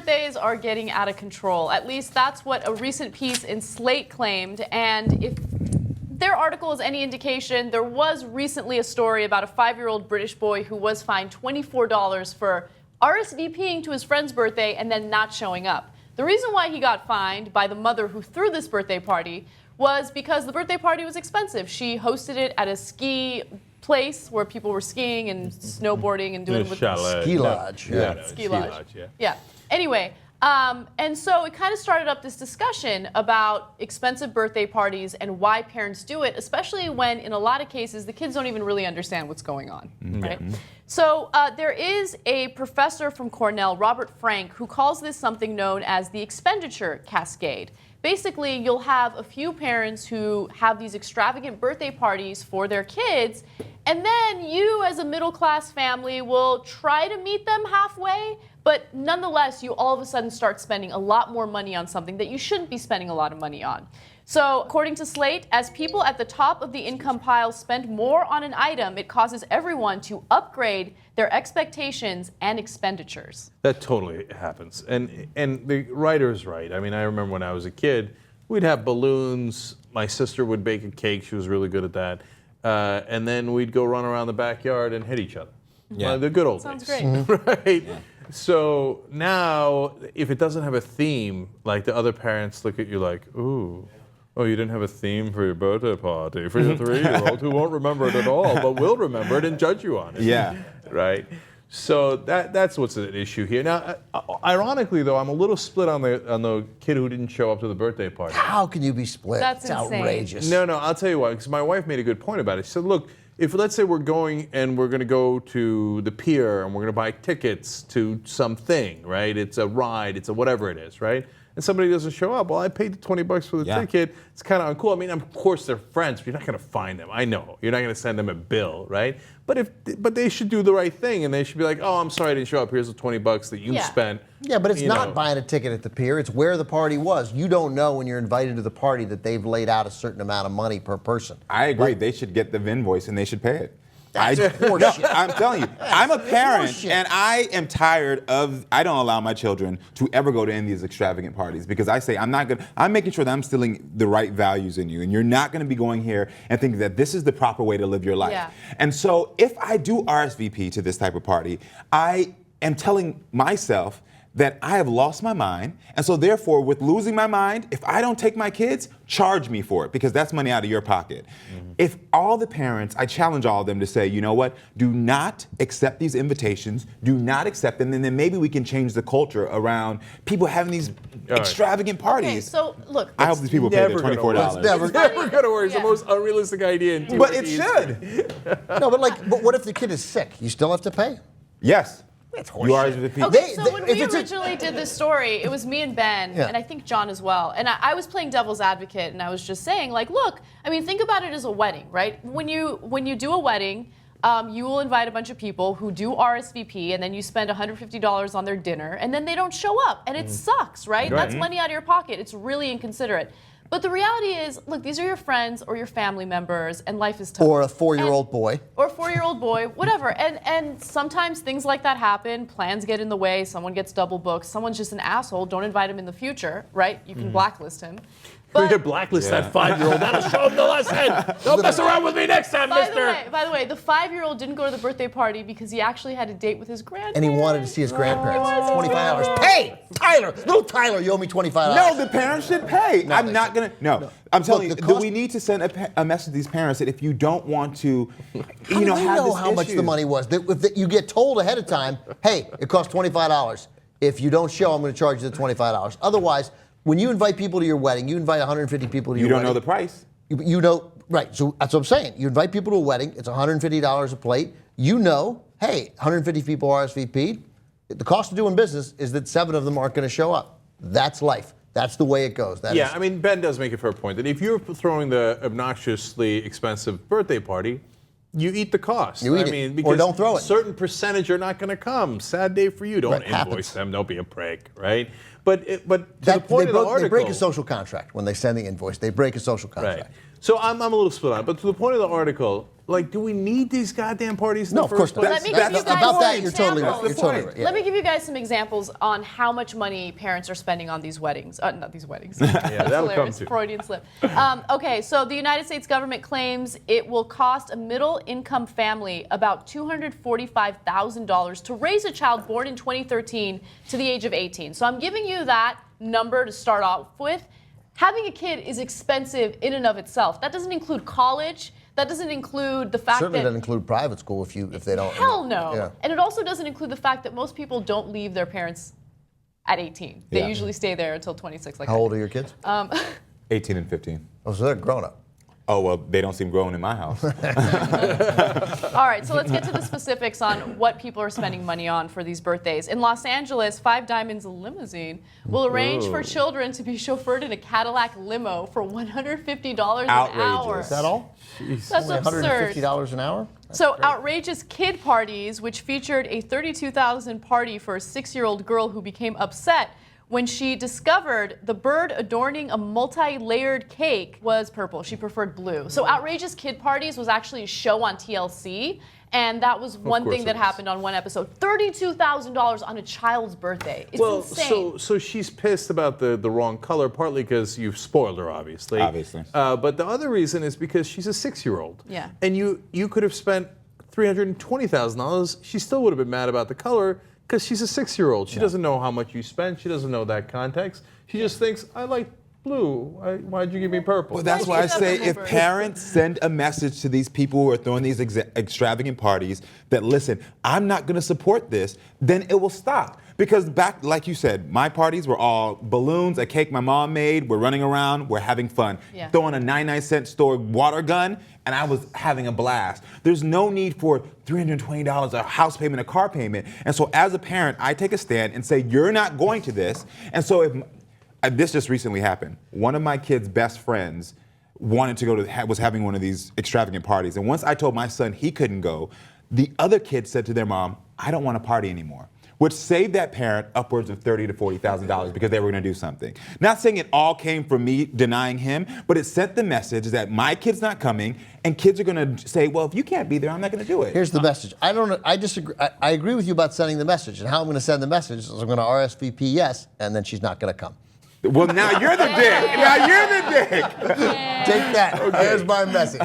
birthdays are getting out of control. At least that's what a recent piece in Slate claimed. And if their article is any indication, there was recently a story about a 5-year-old British boy who was fined $24 for RSVPing to his friend's birthday and then not showing up. The reason why he got fined by the mother who threw this birthday party was because the birthday party was expensive. She hosted it at a ski place where people were skiing and snowboarding and doing ski lodge. Ski lodge. Yeah. Anyway, and so it kind of started up this discussion about expensive birthday parties and why parents do it, especially when in a lot of cases the kids don't even really understand what's going on, right? So there is a professor from Cornell, Robert Frank, who calls this something known as the Expenditure Cascade. Basically, you'll have a few parents who have these extravagant birthday parties for their kids, and then you as a middle-class family will try to meet them halfway, but nonetheless, you all of a sudden start spending a lot more money on something that you shouldn't be spending a lot of money on. So, according to Slate, as people at the top of the income pile spend more on an item, it causes everyone to upgrade their expectations and expenditures. That totally happens. And the writer's right. I mean, I remember when I was a kid, we'd have balloons. My sister would bake a cake. She was really good at that. And then we'd go run around the backyard and hit each other. Yeah. The good old Sounds days. great. Right? Yeah. So now, if it doesn't have a theme, like the other parents look at you like, ooh. Oh, you didn't have a theme for your birthday party for your 3-year-old who won't remember it at all, but will remember it and judge you on it. Yeah. Right? So that's what's at issue here. Now, ironically, though, I'm a little split on the kid who didn't show up to the birthday party. How can you be split? That's it's insane. outrageous. No, I'll tell you why, because my wife made a good point about it. She said, look, if let's say we're going and we're going to go to the pier and we're going to buy tickets to something, right? It's a ride, it's a whatever it is, right? And somebody doesn't show up. Well, I paid the $20 for the ticket. It's kind of uncool. I mean, of course they're friends, but you're not going to find them. I know you're not going to send them a bill, right? But they should do the right thing, and they should be like, oh, I'm sorry I didn't show up. Here's the $20 that you spent. Yeah, but it's not buying a ticket at the pier. It's where the party was. You don't know when you're invited to the party that they've laid out a certain amount of money per person. I agree. They should get the invoice and they should pay it. That's horseshit. I'm telling you, I'm a parent and I am tired of, I don't allow my children to ever go to any of these extravagant parties because I say, I'm making sure that I'm instilling the right values in you and you're not going to be going here and thinking that this is the proper way to live your life. Yeah. And so if I do RSVP to this type of party, I am telling myself that I have lost my mind, and so therefore, with losing my mind, if I don't take my kids, charge me for it, because that's money out of your pocket. If all the parents, I challenge all of them to say, you know what, do not accept these invitations, do not accept them, and then maybe we can change the culture around people having these extravagant parties. Okay, so look. I hope these people pay their $24. It's never going to work. It's the most unrealistic idea in But it should. No, but what if the kid is sick? You still have to pay? Yes. That's You horseshit. RSVP. Okay, so when we originally did this story, it was me and Ben, Yeah. and I think John as well. And I was playing devil's advocate, and I was just saying, like, look, I mean, think about it as a wedding, right? When you do a wedding, you will invite a bunch of people who do RSVP, and then you spend $150 on their dinner, and then they don't show up, and it sucks, right? That's money out of your pocket. It's really inconsiderate. But the reality is, look, these are your friends or your family members, and life is tough. Or a 4-year-old boy. Or a 4-year-old boy, whatever. And sometimes things like that happen. Plans get in the way. Someone gets double booked. Someone's just an asshole. Don't invite him in the future, right? You can blacklist him. You could blacklist that 5-year-old. That'll show him the lesson. Don't mess around with me next time, mister. By the way, the 5-year-old didn't go to the birthday party because he actually had a date with his grandparents. And he wanted to see his grandparents. $25. Hey, Tyler, little Tyler, you owe me $25. No, the parents should pay. No, I'm not going to. No. I'm telling you, cost, we need to send a message to these parents that if you don't want to, how do they know how much the money was? If you get told ahead of time, hey, it costs $25. If you don't show, I'm going to charge you the $25. Otherwise, when you invite people to your wedding, you invite 150 people to your wedding. You don't know the price. You know, right, so that's what I'm saying. You invite people to a wedding, it's $150 a plate. You know, hey, 150 people RSVP'd. The cost of doing business is that 7 of them aren't going to show up. That's life. That's the way it goes. I mean, Ben does make a fair point that if you're throwing the obnoxiously expensive birthday party, you eat the cost. You eat it, or don't throw it. A certain percentage are not going to come. Sad day for you. Don't invoice them. Don't be a prick, right? But to the point of the article, they break a social contract when they send the invoice. They break a social contract. Right. So I'm a little split on it, but to the point of the article, like, do we need these goddamn parties? In No, the of course first not. place? Let me give you guys About some that, you're totally right. examples. You're totally right. Yeah. Let me give you guys some examples on how much money parents are spending on these weddings. Not these weddings. Yeah, That's that'll come hilarious. too. Freudian slip. Okay, so the United States government claims it will cost a middle-income family about $245,000 to raise a child born in 2013 to the age of 18. So I'm giving you that number to start off with. Having a kid is expensive in and of itself. That doesn't include college. That doesn't include the fact Certainly that doesn't include private school if they don't. hell no. Yeah. And it also doesn't include the fact that most people don't leave their parents at 18. They Yeah. usually stay there until 26. Like How old are your kids? 18 and 15. Oh, so they're grown up. Oh, well, they don't seem grown in my house. All right, so let's get to the specifics on what people are spending money on for these birthdays. In Los Angeles, Five Diamonds Limousine will arrange for children to be chauffeured in a Cadillac limo for $150 an hour. Outrageous. Is that all? That's Only absurd. $150 an hour? That's So great. outrageous kid parties, which featured a $32,000 party for a 6-year-old girl who became upset when she discovered the bird adorning a multi-layered cake was purple. She preferred blue. So outrageous kid parties was actually a show on TLC, and that was one course thing that it is. happened on one episode. $32,000 on a child's birthday. It's Well, insane. so she's pissed about the wrong color, partly because you've spoiled her, obviously. Obviously. But the other reason is because she's a 6-year-old. Yeah. And you could have spent $320,000. She still would have been mad about the color because she's a 6-year-old. She doesn't know how much you spent. She doesn't know that context. She just thinks, I like blue. Why'd you give me purple? Well, that's why I Like, say you if have a parents send a message to these people who are throwing these extravagant parties that, listen, I'm not going to support this, then it will stop. Because back, like you said, my parties were all balloons, a cake my mom made, we're running around, we're having fun. Yeah. Throwing a 99-cent store water gun, and I was having a blast. There's no need for $320, a house payment, a car payment. And so as a parent, I take a stand and say, you're not going to this. And so if this just recently happened. One of my kids' best friends wanted to go to, was having one of these extravagant parties. And once I told my son he couldn't go, the other kids said to their mom, I don't want to party anymore, which saved that parent upwards of $30,000 to $40,000 because they were going to do something. Not saying it all came from me denying him, but it sent the message that my kid's not coming, and kids are going to say, well, if you can't be there, I'm not going to do it. Here's the message. I disagree. I agree with you about sending the message. And how I'm going to send the message is I'm going to RSVP yes, and then she's not going to come. Well, now you're the dick. Now you're the dick. Take that. There's my message.